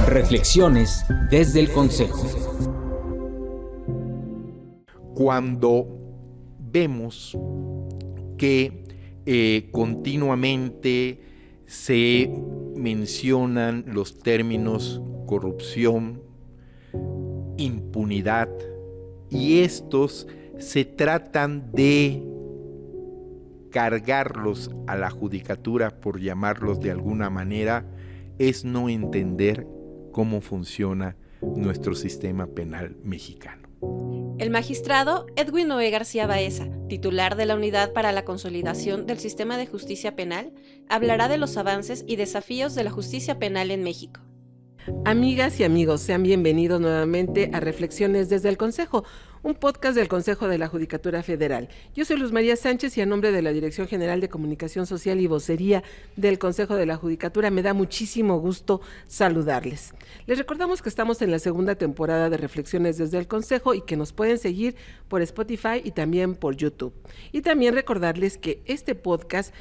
Reflexiones desde el Consejo. Cuando vemos que continuamente se mencionan los términos corrupción, impunidad, y estos se tratan de cargarlos a la judicatura, por llamarlos de alguna manera, es no entender cómo funciona nuestro sistema penal mexicano. El magistrado Edwin Noé García Baeza, titular de la Unidad para la Consolidación del Sistema de Justicia Penal, hablará de los avances y desafíos de la justicia penal en México. Amigas y amigos, sean bienvenidos nuevamente a Reflexiones desde el Consejo, un podcast del Consejo de la Judicatura Federal. Yo soy Luz María Sánchez y a nombre de la Dirección General de Comunicación Social y Vocería del Consejo de la Judicatura me da muchísimo gusto saludarles. Les recordamos que estamos en la segunda temporada de Reflexiones desde el Consejo y que nos pueden seguir por Spotify y también por YouTube. Y también recordarles que este podcast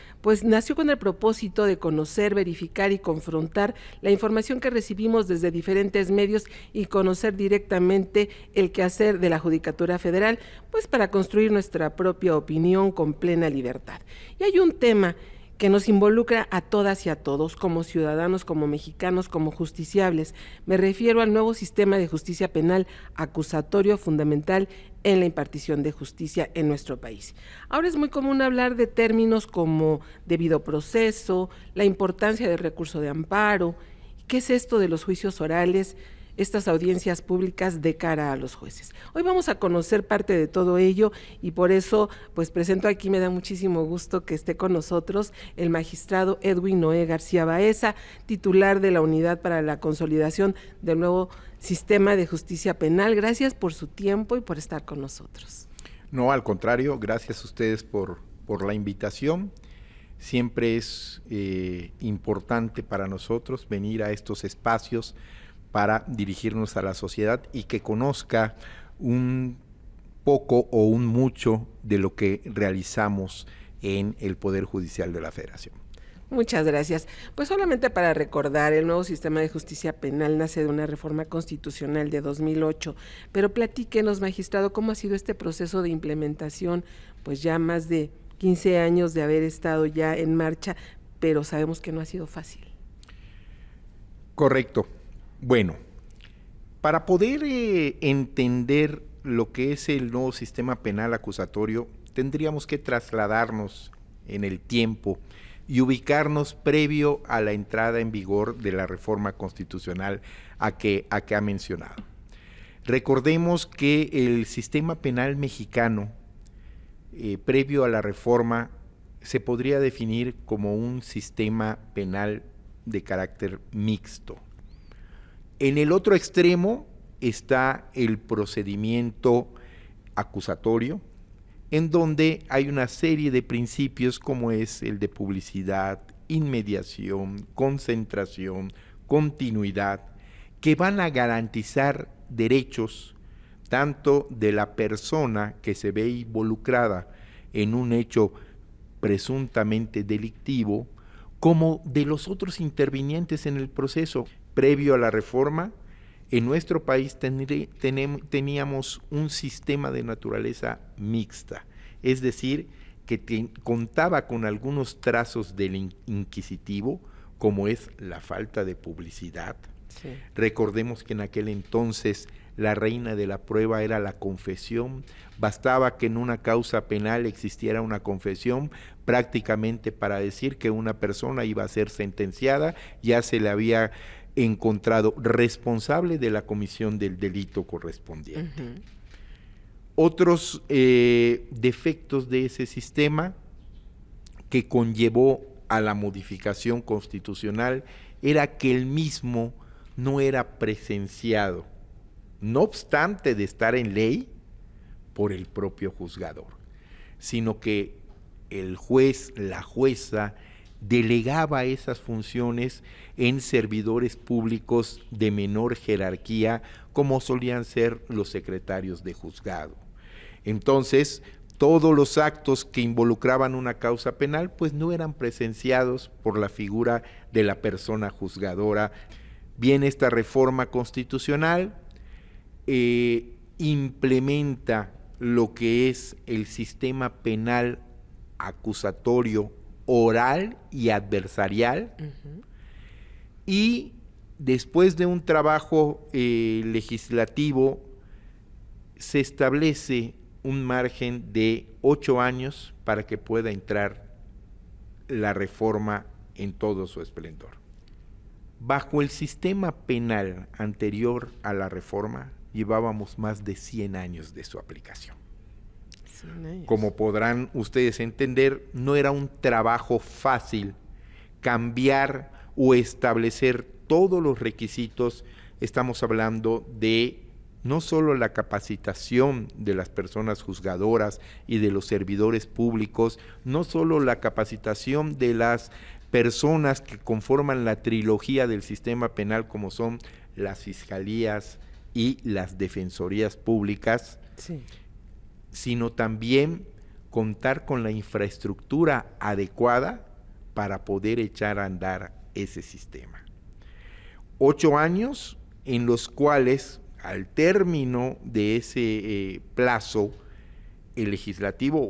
nació con el propósito de conocer, verificar y confrontar la información que recibimos desde diferentes medios y conocer directamente el quehacer de la Judicatura Federal, para construir nuestra propia opinión con plena libertad. Y hay un tema que nos involucra a todas y a todos, como ciudadanos, como mexicanos, como justiciables. Me refiero al nuevo sistema de justicia penal acusatorio fundamental en la impartición de justicia en nuestro país. Ahora es muy común hablar de términos como debido proceso, la importancia del recurso de amparo. ¿Qué es esto de los juicios orales? Estas audiencias públicas de cara a los jueces. Hoy vamos a conocer parte de todo ello y por eso presento aquí, me da muchísimo gusto que esté con nosotros el magistrado Edwin Noé García Baeza, titular de la Unidad para la Consolidación del nuevo Sistema de Justicia Penal. Gracias por su tiempo y por estar con nosotros. No, al contrario, gracias a ustedes por la invitación. Siempre es importante para nosotros venir a estos espacios para dirigirnos a la sociedad y que conozca un poco o un mucho de lo que realizamos en el Poder Judicial de la Federación. Muchas gracias. Solamente para recordar, el nuevo sistema de justicia penal nace de una reforma constitucional de 2008, pero platíquenos, magistrado, ¿cómo ha sido este proceso de implementación? Ya más de 15 años de haber estado ya en marcha, pero sabemos que no ha sido fácil. Correcto. Bueno, para poder entender lo que es el nuevo sistema penal acusatorio, tendríamos que trasladarnos en el tiempo y ubicarnos previo a la entrada en vigor de la reforma constitucional a que ha mencionado. Recordemos que el sistema penal mexicano, previo a la reforma, se podría definir como un sistema penal de carácter mixto. En el otro extremo está el procedimiento acusatorio, en donde hay una serie de principios como es el de publicidad, inmediación, concentración, continuidad, que van a garantizar derechos tanto de la persona que se ve involucrada en un hecho presuntamente delictivo, como de los intervinientes en el proceso. Previo a la reforma, en nuestro país teníamos un sistema de naturaleza mixta, es decir, que contaba con algunos trazos del inquisitivo, como es la falta de publicidad. Sí. Recordemos que en aquel entonces la reina de la prueba era la confesión, bastaba que en una causa penal existiera una confesión prácticamente para decir que una persona iba a ser sentenciada, ya se le había encontrado responsable de la comisión del delito correspondiente. Uh-huh. Otros defectos de ese sistema que conllevó a la modificación constitucional era que el mismo no era presenciado, no obstante de estar en ley, por el propio juzgador, sino que el juez, la jueza, delegaba esas funciones en servidores públicos de menor jerarquía, como solían ser los secretarios de juzgado. Entonces, todos los actos que involucraban una causa penal pues no eran presenciados por la figura de la persona juzgadora. Bien, esta reforma constitucional implementa lo que es el sistema penal acusatorio oral y adversarial, y después de un trabajo legislativo se establece un margen de 8 años para que pueda entrar la reforma en todo su esplendor. Bajo el sistema penal anterior a la reforma, llevábamos más de 100 años de su aplicación. 100 años. Como podrán ustedes entender, no era un trabajo fácil cambiar o establecer todos los requisitos. Estamos hablando de no solo la capacitación de las personas juzgadoras y de los servidores públicos, no solo la capacitación de las personas que conforman la trilogía del sistema penal, como son las fiscalías y las defensorías públicas, Sí. sino también contar con la infraestructura adecuada para poder echar a andar ese sistema. 8 años en los cuales, al término de ese plazo, el legislativo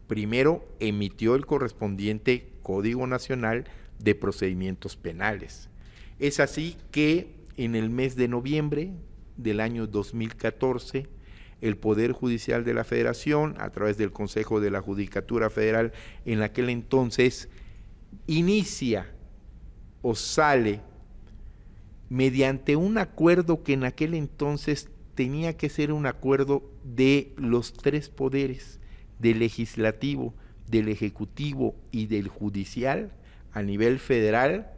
primero emitió el correspondiente Código Nacional de Procedimientos Penales. Es así que en el mes de noviembre del año 2014, el Poder Judicial de la Federación, a través del Consejo de la Judicatura Federal, en aquel entonces, inicia o sale mediante un acuerdo que en aquel entonces tenía que ser un acuerdo de los 3 poderes, del legislativo, del ejecutivo y del judicial a nivel federal,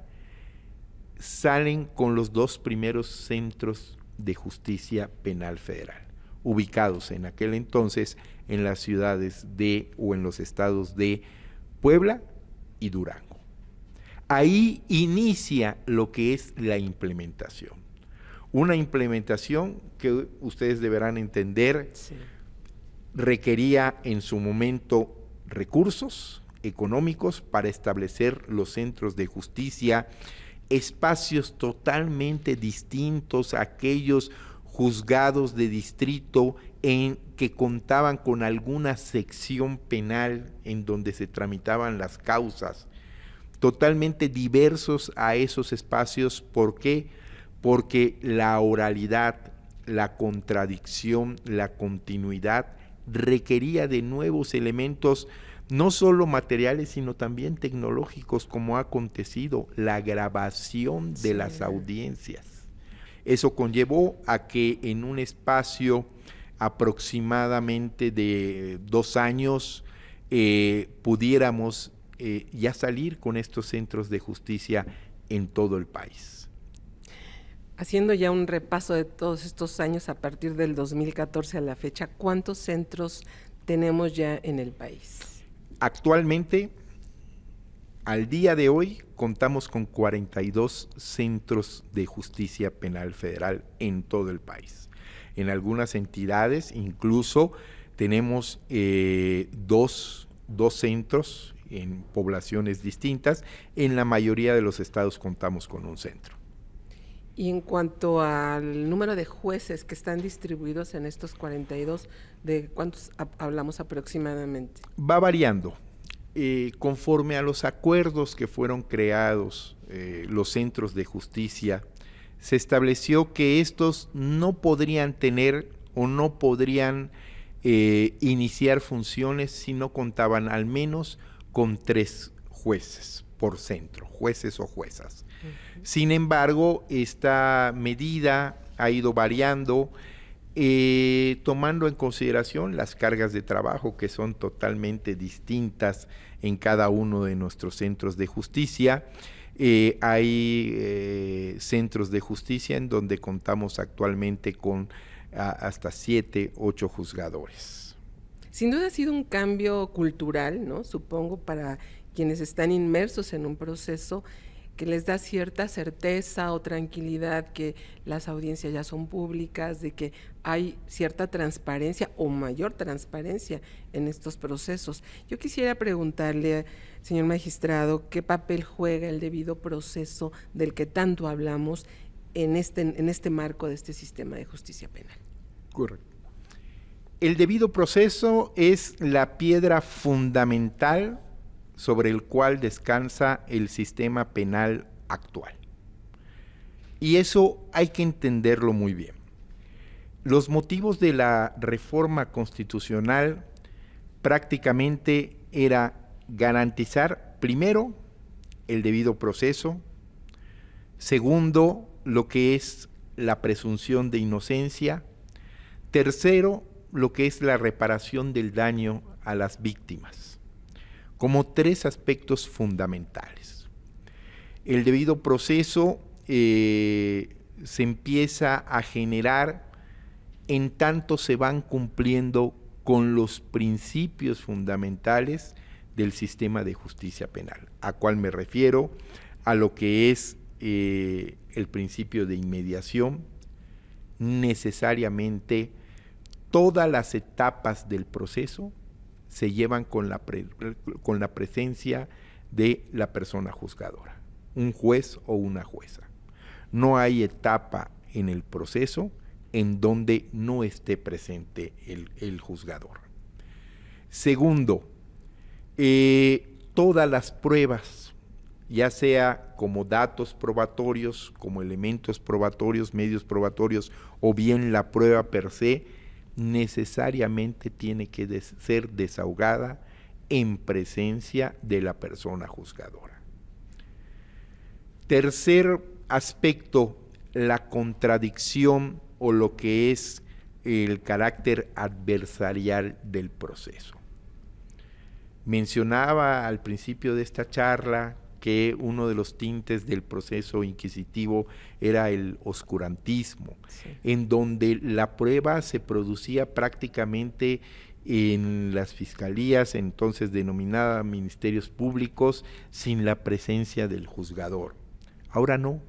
salen con los 2 primeros centros de justicia penal federal, ubicados en aquel entonces en las ciudades o en los estados de Puebla y Durango. Ahí inicia lo que es la implementación. Una implementación que ustedes deberán entender, Sí. requería en su momento recursos económicos para establecer los centros de justicia, espacios totalmente distintos a aquellos juzgados de distrito en que contaban con alguna sección penal en donde se tramitaban las causas, totalmente diversos a esos espacios. ¿Por qué? Porque la oralidad, la contradicción, la continuidad requería de nuevos elementos, no solo materiales, sino también tecnológicos, como ha acontecido, la grabación de las audiencias. Eso conllevó a que en un espacio aproximadamente de 2 años pudiéramos ya salir con estos centros de justicia en todo el país. Haciendo ya un repaso de todos estos años a partir del 2014 a la fecha, ¿cuántos centros tenemos ya en el país? Actualmente, al día de hoy, contamos con 42 centros de justicia penal federal en todo el país. En algunas entidades incluso tenemos 2 centros en poblaciones distintas. En la mayoría de los estados contamos con un centro. Y en cuanto al número de jueces que están distribuidos en estos 42, ¿de cuántos hablamos aproximadamente? Va variando. Conforme a los acuerdos que fueron creados, los centros de justicia, se estableció que estos no podrían tener o no podrían iniciar funciones si no contaban al menos con 3 jueces por centro, jueces o juezas. Sin embargo, esta medida ha ido variando, tomando en consideración las cargas de trabajo que son totalmente distintas en cada uno de nuestros centros de justicia. Hay centros de justicia en donde contamos actualmente con hasta 7, 8 juzgadores. Sin duda ha sido un cambio cultural, ¿no? Supongo, para quienes están inmersos en un proceso. que les da cierta certeza o tranquilidad que las audiencias ya son públicas, de que hay cierta transparencia o mayor transparencia en estos procesos. Yo quisiera preguntarle, señor magistrado, ¿qué papel juega el debido proceso del que tanto hablamos en este marco de este sistema de justicia penal? Correcto. El debido proceso es la piedra fundamental sobre el cual descansa el sistema penal actual. Y eso hay que entenderlo muy bien. Los motivos de la reforma constitucional prácticamente era garantizar, primero, el debido proceso, segundo, lo que es la presunción de inocencia, tercero, lo que es la reparación del daño a las víctimas, como tres aspectos fundamentales. El debido proceso se empieza a generar en tanto se van cumpliendo con los principios fundamentales del sistema de justicia penal, a cual me refiero a lo que es el principio de inmediación. Necesariamente todas las etapas del proceso se llevan con la presencia de la persona juzgadora, un juez o una jueza. No hay etapa en el proceso en donde no esté presente el juzgador. Segundo, todas las pruebas, ya sea como datos probatorios, como elementos probatorios, medios probatorios, o bien la prueba per se, necesariamente tiene que ser desahogada en presencia de la persona juzgadora. Tercer aspecto, la contradicción o lo que es el carácter adversarial del proceso. Mencionaba al principio de esta charla que uno de los tintes del proceso inquisitivo era el oscurantismo, sí, en donde la prueba se producía prácticamente en las fiscalías, entonces denominadas ministerios públicos, sin la presencia del juzgador. Ahora no,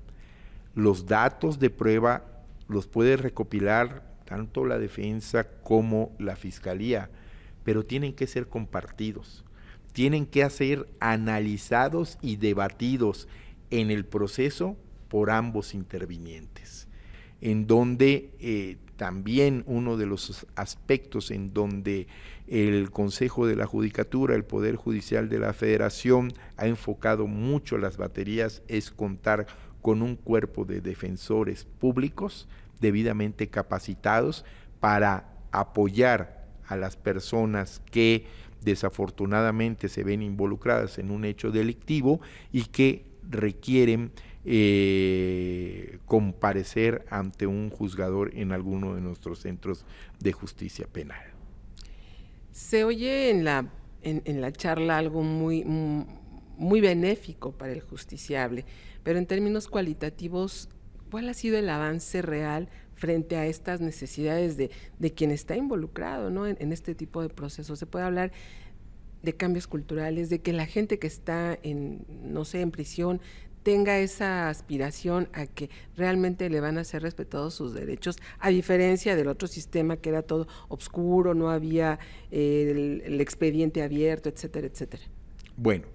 los datos de prueba los puede recopilar tanto la defensa como la fiscalía, pero tienen que ser compartidos. Tienen que ser analizados y debatidos en el proceso por ambos intervinientes, en donde también uno de los aspectos en donde el Consejo de la Judicatura, el Poder Judicial de la Federación, ha enfocado mucho las baterías es contar con un cuerpo de defensores públicos debidamente capacitados para apoyar a las personas que desafortunadamente se ven involucradas en un hecho delictivo y que requieren comparecer ante un juzgador en alguno de nuestros centros de justicia penal. Se oye en la charla algo muy benéfico para el justiciable, pero en términos cualitativos, ¿cuál ha sido el avance real frente a estas necesidades de quien está involucrado, ¿no? en este tipo de procesos? Se puede hablar de cambios culturales, de que la gente que está en prisión tenga esa aspiración a que realmente le van a ser respetados sus derechos, a diferencia del otro sistema que era todo obscuro, no había el expediente abierto, etcétera, etcétera. Bueno,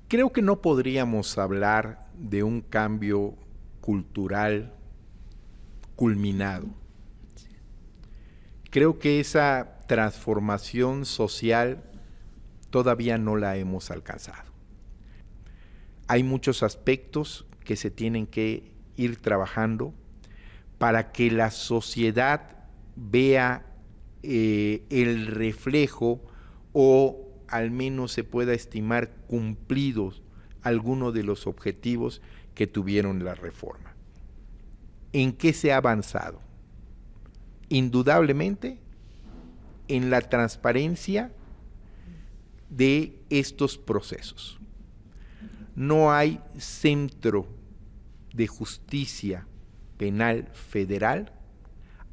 creo que no podríamos hablar de un cambio cultural culminado. Creo que esa transformación social todavía no la hemos alcanzado. Hay muchos aspectos que se tienen que ir trabajando para que la sociedad vea el reflejo o al menos se pueda estimar cumplidos algunos de los objetivos que tuvieron la reforma. ¿En qué se ha avanzado? Indudablemente en la transparencia de estos procesos. No hay centro de justicia penal federal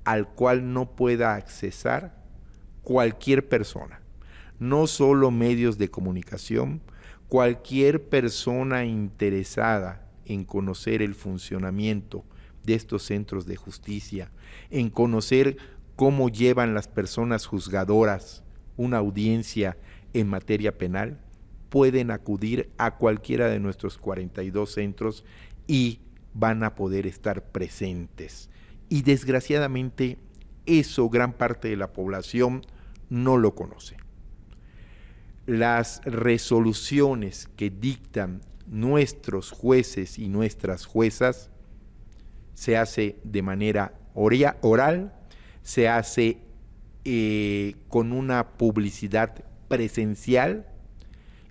al cual no pueda accesar cualquier persona, no solo medios de comunicación, Cualquier persona interesada en conocer el funcionamiento de estos centros de justicia, en conocer cómo llevan las personas juzgadoras una audiencia en materia penal, pueden acudir a cualquiera de nuestros 42 centros y van a poder estar presentes. Y desgraciadamente eso gran parte de la población no lo conoce. Las resoluciones que dictan nuestros jueces y nuestras juezas se hace de manera oral, se hace con una publicidad presencial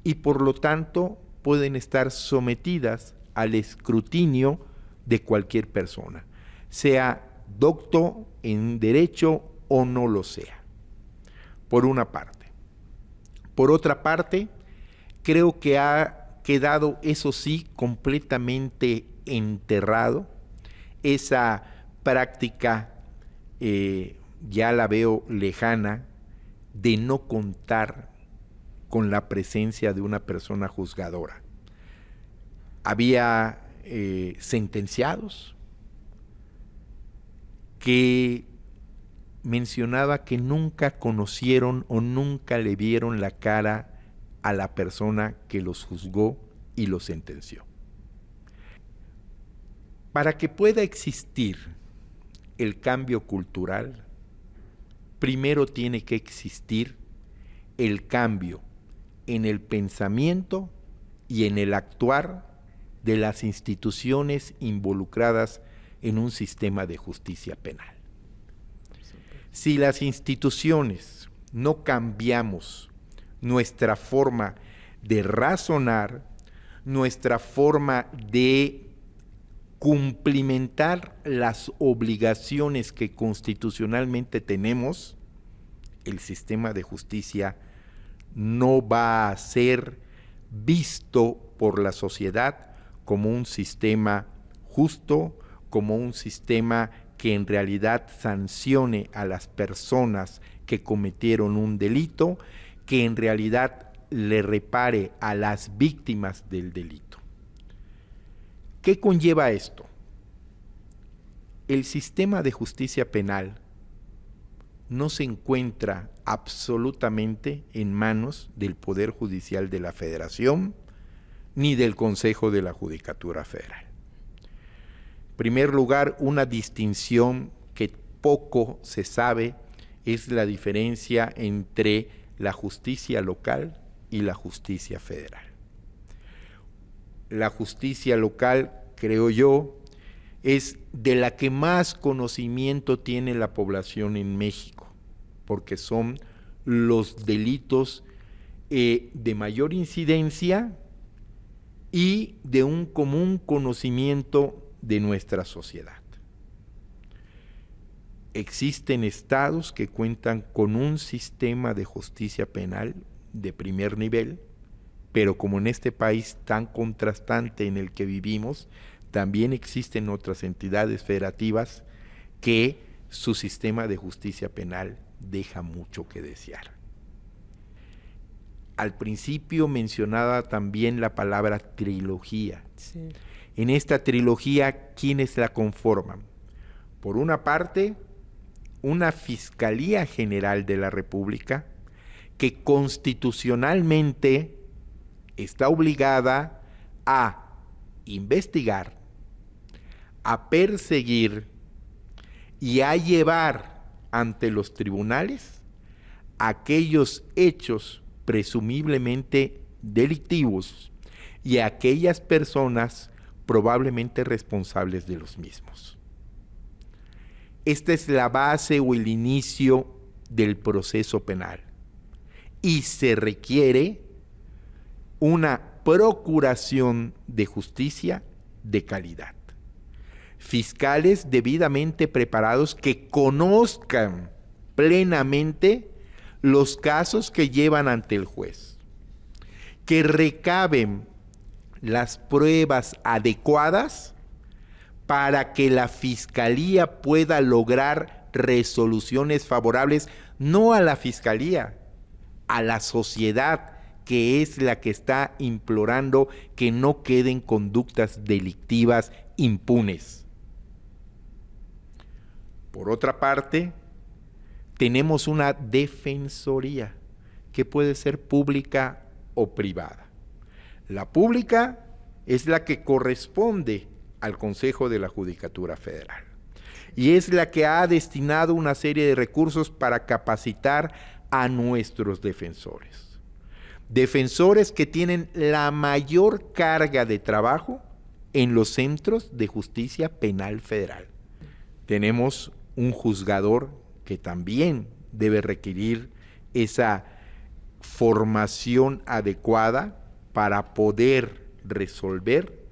y por lo tanto pueden estar sometidas al escrutinio de cualquier persona, sea docto en derecho o no lo sea, por una parte. Por otra parte, creo que ha quedado, eso sí, completamente enterrado, esa práctica, ya la veo lejana, de no contar con la presencia de una persona juzgadora. Había sentenciados que mencionaba que nunca conocieron o nunca le vieron la cara a la persona que los juzgó y los sentenció. Para que pueda existir el cambio cultural, primero tiene que existir el cambio en el pensamiento y en el actuar de las instituciones involucradas en un sistema de justicia penal. Si las instituciones no cambiamos nuestra forma de razonar, nuestra forma de cumplimentar las obligaciones que constitucionalmente tenemos, el sistema de justicia no va a ser visto por la sociedad como un sistema justo, como un sistema que en realidad sancione a las personas que cometieron un delito, que en realidad le repare a las víctimas del delito. ¿Qué conlleva esto? El sistema de justicia penal no se encuentra absolutamente en manos del Poder Judicial de la Federación ni del Consejo de la Judicatura Federal. En primer lugar, una distinción que poco se sabe es la diferencia entre la justicia local y la justicia federal. La justicia local, creo yo, es de la que más conocimiento tiene la población en México, porque son los delitos de mayor incidencia y de un común conocimiento de nuestra sociedad. Existen estados que cuentan con un sistema de justicia penal de primer nivel, pero como en este país tan contrastante en el que vivimos, también existen otras entidades federativas que su sistema de justicia penal deja mucho que desear. Al principio mencionaba también la palabra trilogía. Sí. En esta trilogía, ¿quiénes la conforman? Por una parte, una Fiscalía General de la República que constitucionalmente está obligada a investigar, a perseguir y a llevar ante los tribunales aquellos hechos presumiblemente delictivos y a aquellas personas probablemente responsables de los mismos. Esta es la base o el inicio del proceso penal y se requiere una procuración de justicia de calidad. Fiscales debidamente preparados que conozcan plenamente los casos que llevan ante el juez, que recaben las pruebas adecuadas para que la Fiscalía pueda lograr resoluciones favorables no a la Fiscalía, a la sociedad que es la que está implorando que no queden conductas delictivas impunes. Por otra parte, tenemos una defensoría que puede ser pública o privada. La pública es la que corresponde al Consejo de la Judicatura Federal y es la que ha destinado una serie de recursos para capacitar a nuestros defensores. Defensores que tienen la mayor carga de trabajo en los centros de justicia penal federal. Tenemos un juzgador que también debe requerir esa formación adecuada para poder resolver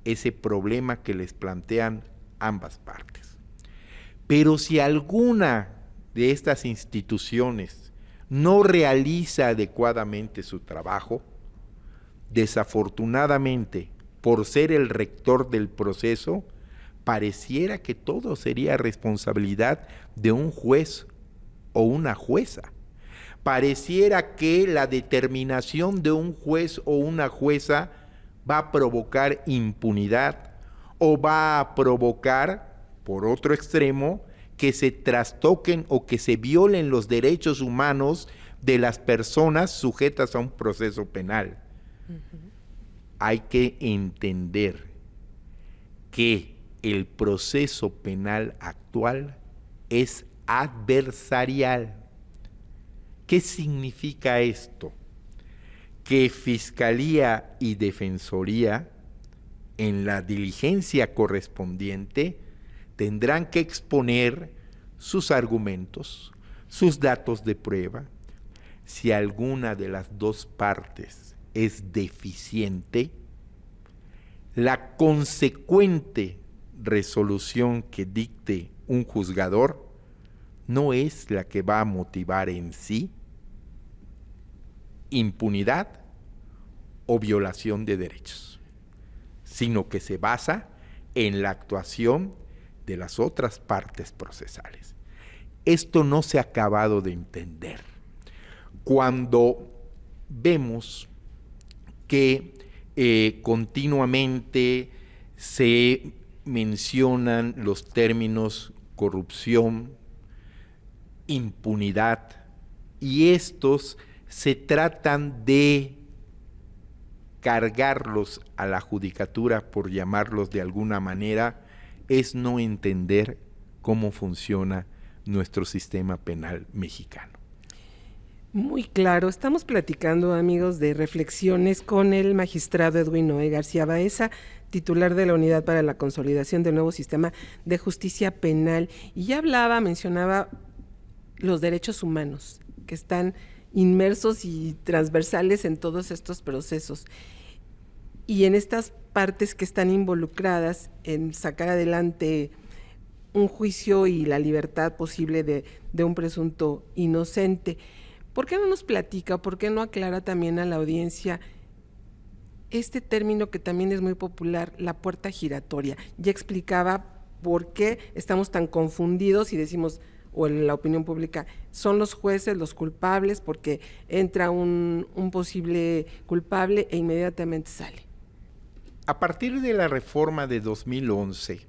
ese problema que les plantean ambas partes. Pero si alguna de estas instituciones no realiza adecuadamente su trabajo, desafortunadamente, por ser el rector del proceso, pareciera que todo sería responsabilidad de un juez o una jueza. Pareciera que la determinación de un juez o una jueza va a provocar impunidad o va a provocar, por otro extremo, que se trastoquen o que se violen los derechos humanos de las personas sujetas a un proceso penal. Hay que entender que el proceso penal actual es adversarial. ¿Qué significa esto? Que Fiscalía y Defensoría, en la diligencia correspondiente, tendrán que exponer sus argumentos, sus datos de prueba. Si alguna de las dos partes es deficiente, la consecuente resolución que dicte un juzgador no es la que va a motivar en sí impunidad o violación de derechos, sino que se basa en la actuación de las otras partes procesales. Esto no se ha acabado de entender. Cuando vemos que continuamente se mencionan los términos corrupción, impunidad, y estos se tratan de cargarlos a la judicatura, por llamarlos de alguna manera, es no entender cómo funciona nuestro sistema penal mexicano. Muy claro, estamos platicando, amigos, de reflexiones con el magistrado Edwin Noé García Baeza, titular de la Unidad para la Consolidación del Nuevo Sistema de Justicia Penal. Y ya mencionaba los derechos humanos que están inmersos y transversales en todos estos procesos. Y en estas partes que están involucradas en sacar adelante un juicio y la libertad posible de un presunto inocente. ¿Por qué no nos platica, por qué no aclara también a la audiencia este término que también es muy popular, la puerta giratoria? Ya explicaba por qué estamos tan confundidos y decimos, o en la opinión pública, son los jueces los culpables porque entra un posible culpable e inmediatamente sale. A partir de la reforma de 2011,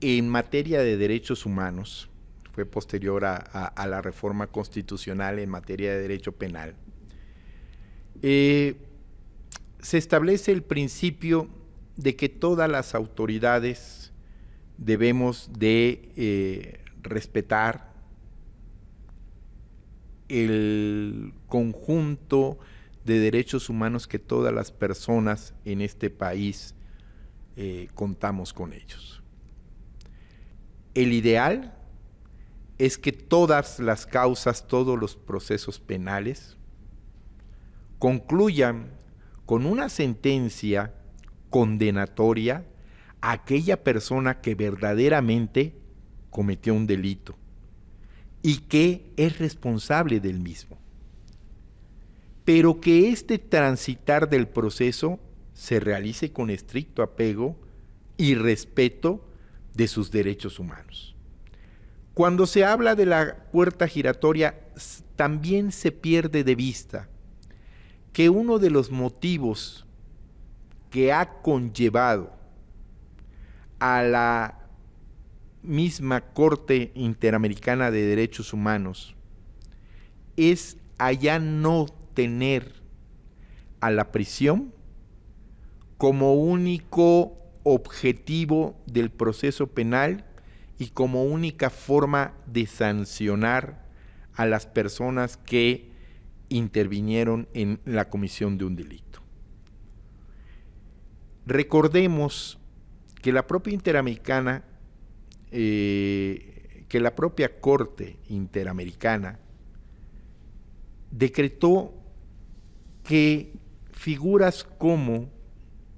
en materia de derechos humanos, fue posterior a la reforma constitucional en materia de derecho penal, se establece el principio de que todas las autoridades debemos de respetar el conjunto de derechos humanos que todas las personas en este país contamos con ellos. El ideal es que todas las causas, todos los procesos penales concluyan con una sentencia condenatoria a aquella persona que verdaderamente cometió un delito y que es responsable del mismo. Pero que este transitar del proceso se realice con estricto apego y respeto de sus derechos humanos. Cuando se habla de la puerta giratoria, también se pierde de vista que uno de los motivos que ha conllevado a la misma Corte Interamericana de Derechos Humanos es allá no tener a la prisión como único objetivo del proceso penal y como única forma de sancionar a las personas que intervinieron en la comisión de un delito. Recordemos que la propia Interamericana, que la propia Corte Interamericana decretó que figuras como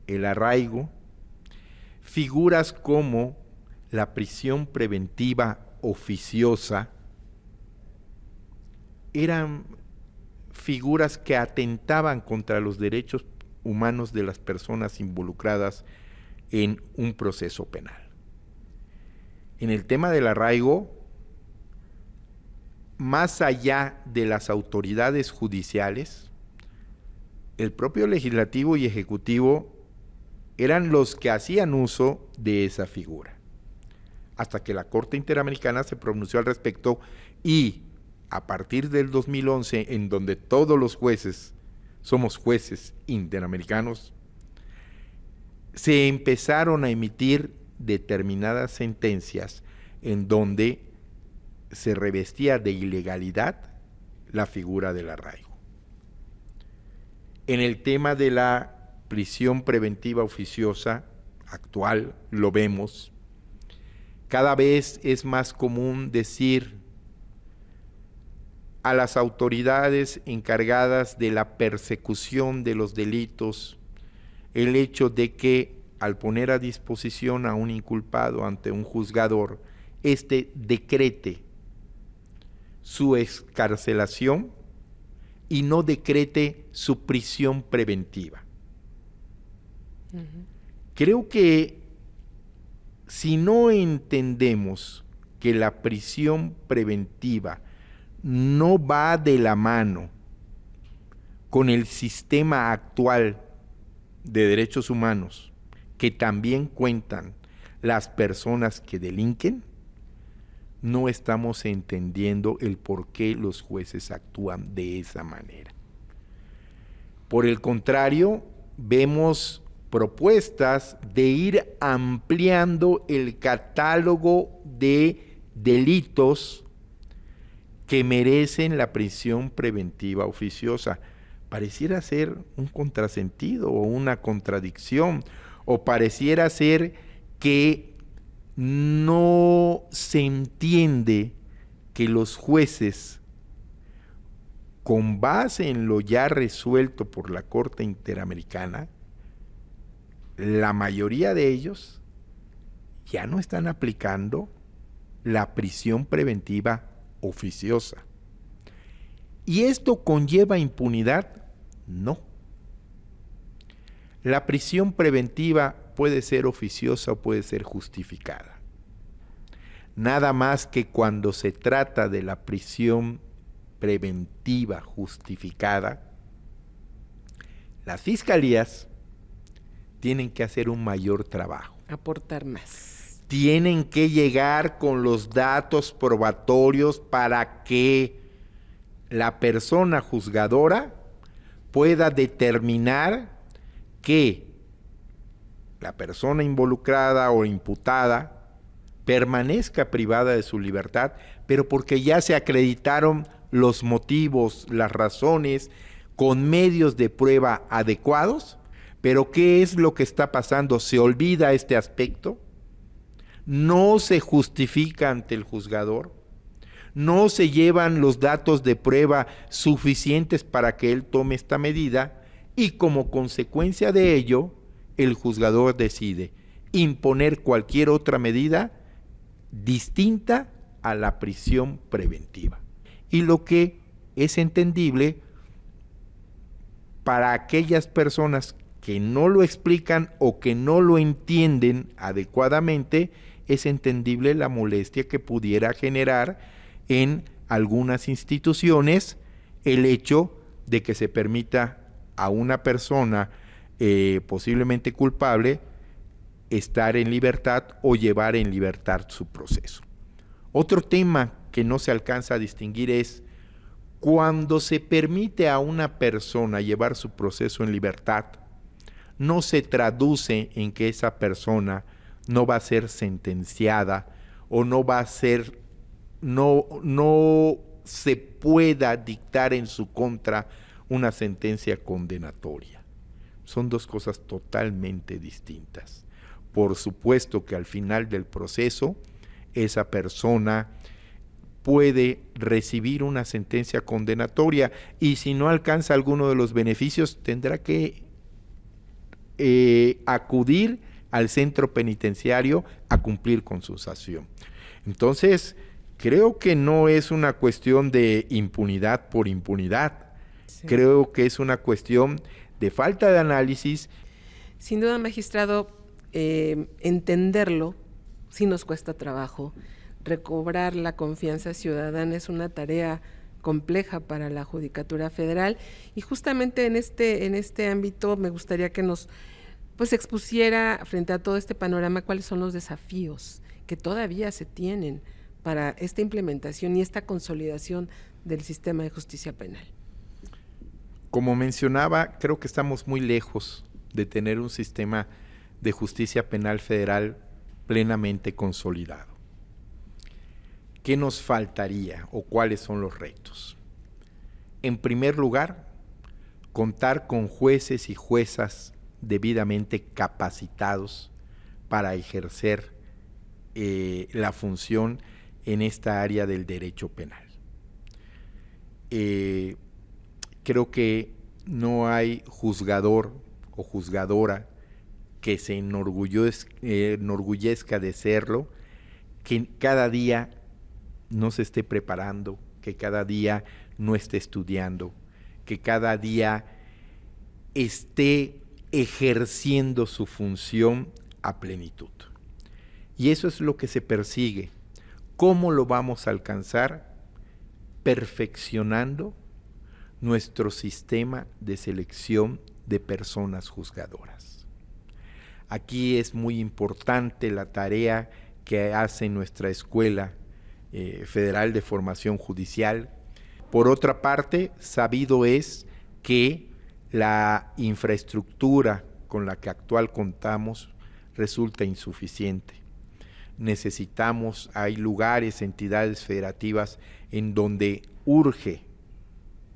el arraigo, figuras como la prisión preventiva oficiosa, eran figuras que atentaban contra los derechos humanos de las personas involucradas en un proceso penal. En el tema del arraigo, más allá de las autoridades judiciales, el propio legislativo y ejecutivo eran los que hacían uso de esa figura, hasta que la Corte Interamericana se pronunció al respecto y a partir del 2011, en donde todos los jueces somos jueces interamericanos, se empezaron a emitir determinadas sentencias en donde se revestía de ilegalidad la figura del arraigo. En el tema de la prisión preventiva oficiosa actual, lo vemos, cada vez es más común decir a las autoridades encargadas de la persecución de los delitos el hecho de que al poner a disposición a un inculpado ante un juzgador, éste decrete su excarcelación y no decrete su prisión preventiva. Creo que si no entendemos que la prisión preventiva no va de la mano con el sistema actual de derechos humanos, que también cuentan las personas que delinquen, no estamos entendiendo el por qué los jueces actúan de esa manera. Por el contrario, vemos propuestas de ir ampliando el catálogo de delitos que merecen la prisión preventiva oficiosa. Pareciera ser un contrasentido o una contradicción, o pareciera ser que no se entiende que los jueces, con base en lo ya resuelto por la Corte Interamericana, la mayoría de ellos ya no están aplicando la prisión preventiva oficiosa. ¿Y esto conlleva impunidad? No. La prisión preventiva puede ser oficiosa o puede ser justificada. Nada más que cuando se trata de la prisión preventiva justificada, las fiscalías tienen que hacer un mayor trabajo. Aportar más. Tienen que llegar con los datos probatorios para que la persona juzgadora pueda determinar que la persona involucrada o imputada permanezca privada de su libertad, pero porque ya se acreditaron los motivos, las razones, con medios de prueba adecuados. Pero ¿qué es lo que está pasando? ¿Se olvida este aspecto? ¿No se justifica ante el juzgador? ¿No se llevan los datos de prueba suficientes para que él tome esta medida? Y como consecuencia de ello, el juzgador decide imponer cualquier otra medida distinta a la prisión preventiva. Y lo que es entendible para aquellas personas que no lo explican o que no lo entienden adecuadamente, es entendible la molestia que pudiera generar en algunas instituciones el hecho de que se permita a una persona posiblemente culpable estar en libertad o llevar en libertad su proceso. Otro tema que no se alcanza a distinguir es cuando se permite a una persona llevar su proceso en libertad, no se traduce en que esa persona no va a ser sentenciada o no va a ser, no se pueda dictar en su contra una sentencia condenatoria. Son dos cosas totalmente distintas. Por supuesto que al final del proceso, esa persona puede recibir una sentencia condenatoria y si no alcanza alguno de los beneficios, tendrá que acudir al centro penitenciario a cumplir con su sanción. Entonces, creo que no es una cuestión de impunidad por impunidad. Sí. Creo que es una cuestión de falta de análisis. Sin duda, magistrado, entenderlo sí nos cuesta trabajo. Recobrar la confianza ciudadana es una tarea compleja para la Judicatura Federal y justamente en este ámbito me gustaría que nos expusiera frente a todo este panorama cuáles son los desafíos que todavía se tienen para esta implementación y esta consolidación del sistema de justicia penal. Como mencionaba, creo que estamos muy lejos de tener un sistema de justicia penal federal plenamente consolidado. ¿Qué nos faltaría o cuáles son los retos? En primer lugar, contar con jueces y juezas debidamente capacitados para ejercer la función en esta área del derecho penal. Creo que no hay juzgador o juzgadora que se enorgullezca de serlo, que cada día no se esté preparando, que cada día no esté estudiando, que cada día esté ejerciendo su función a plenitud. Y eso es lo que se persigue. ¿Cómo lo vamos a alcanzar? Perfeccionando nuestro sistema de selección de personas juzgadoras. Aquí es muy importante la tarea que hace nuestra Escuela Federal de Formación Judicial. Por otra parte, sabido es que la infraestructura con la que actual contamos resulta insuficiente. Hay lugares, entidades federativas en donde urge,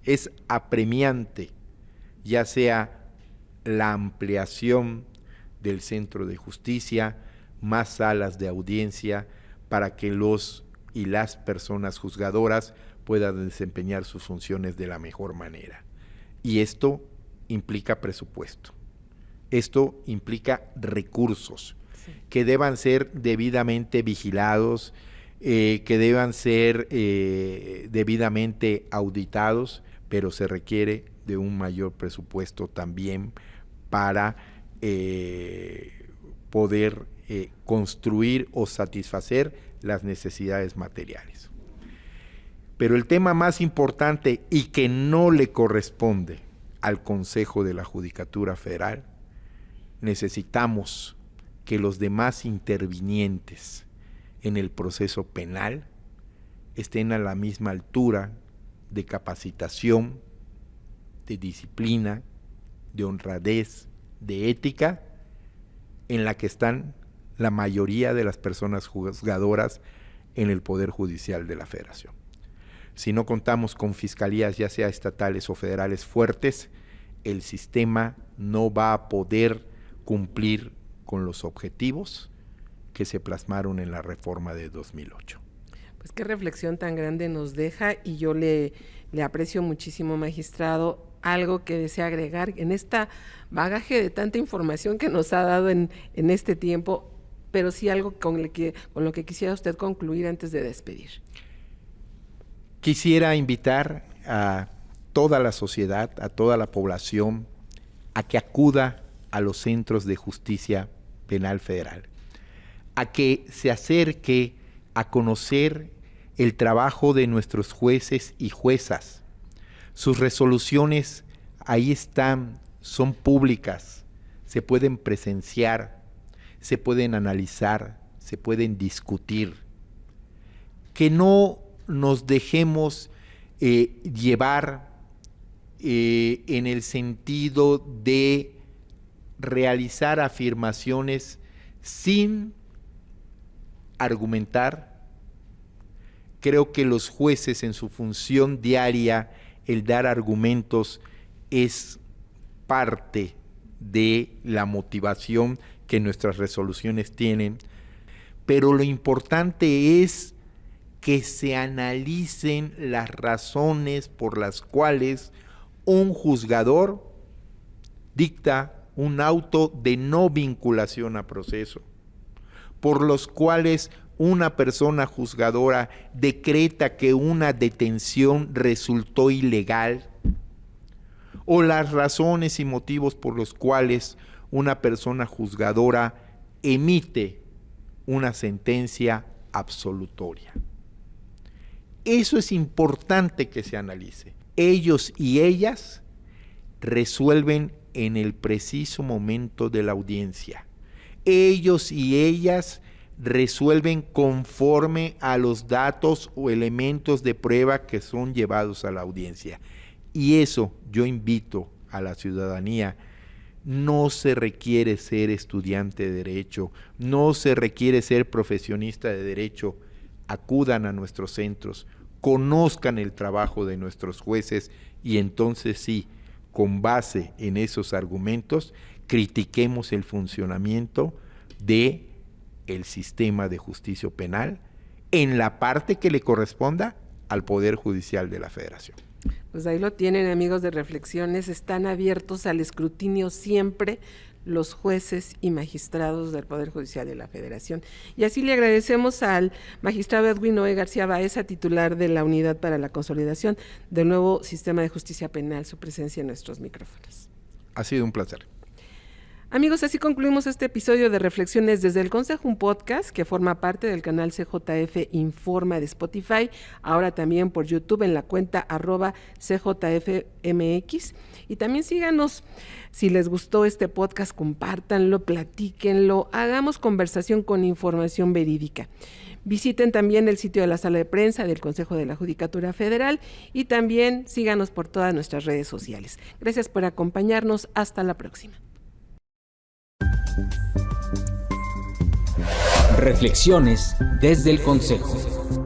es apremiante, ya sea la ampliación del centro de justicia, más salas de audiencia para que los y las personas juzgadoras puedan desempeñar sus funciones de la mejor manera. Y esto implica presupuesto. Esto implica recursos que deban ser debidamente vigilados, que deban ser debidamente auditados, pero se requiere de un mayor presupuesto también para poder construir o satisfacer las necesidades materiales. Pero el tema más importante y que no le corresponde al Consejo de la Judicatura Federal, necesitamos que los demás intervinientes en el proceso penal estén a la misma altura de capacitación, de disciplina, de honradez, de ética, en la que están la mayoría de las personas juzgadoras en el Poder Judicial de la Federación. Si no contamos con fiscalías, ya sea estatales o federales fuertes, el sistema no va a poder cumplir con los objetivos que se plasmaron en la reforma de 2008. Pues qué reflexión tan grande nos deja y yo le aprecio muchísimo, magistrado. Algo que desea agregar en esta bagaje de tanta información que nos ha dado en este tiempo, pero sí algo con lo que quisiera usted concluir antes de despedir. Quisiera invitar a toda la sociedad, a toda la población, a que acuda a los centros de justicia penal federal, a que se acerque a conocer el trabajo de nuestros jueces y juezas, sus resoluciones ahí están, son públicas, se pueden presenciar, se pueden analizar, se pueden discutir. Que no nos dejemos llevar en el sentido de realizar afirmaciones sin argumentar. Creo que los jueces, en su función diaria, el dar argumentos es parte de la motivación que nuestras resoluciones tienen, pero lo importante es que se analicen las razones por las cuales un juzgador dicta un auto de no vinculación a proceso, por los cuales una persona juzgadora decreta que una detención resultó ilegal, o las razones y motivos por los cuales una persona juzgadora emite una sentencia absolutoria. Eso es importante que se analice. Ellos y ellas resuelven en el preciso momento de la audiencia. Ellos y ellas resuelven conforme a los datos o elementos de prueba que son llevados a la audiencia. Y eso yo invito a la ciudadanía. No se requiere ser estudiante de derecho, no se requiere ser profesionista de derecho. Acudan a nuestros centros, conozcan el trabajo de nuestros jueces y entonces sí, con base en esos argumentos, critiquemos el funcionamiento de el sistema de justicia penal en la parte que le corresponda al Poder Judicial de la Federación. Pues ahí lo tienen, amigos de Reflexiones, están abiertos al escrutinio siempre los jueces y magistrados del Poder Judicial de la Federación. Y así le agradecemos al magistrado Edwin Noé García Baeza, titular de la Unidad para la Consolidación del nuevo Sistema de Justicia Penal, su presencia en nuestros micrófonos. Ha sido un placer. Amigos, así concluimos este episodio de Reflexiones desde el Consejo, un podcast que forma parte del canal CJF Informa de Spotify, ahora también por YouTube en la cuenta @CJFMX. Y también síganos, si les gustó este podcast, compártanlo, platíquenlo, hagamos conversación con información verídica. Visiten también el sitio de la Sala de Prensa del Consejo de la Judicatura Federal y también síganos por todas nuestras redes sociales. Gracias por acompañarnos, hasta la próxima. Reflexiones desde el Consejo.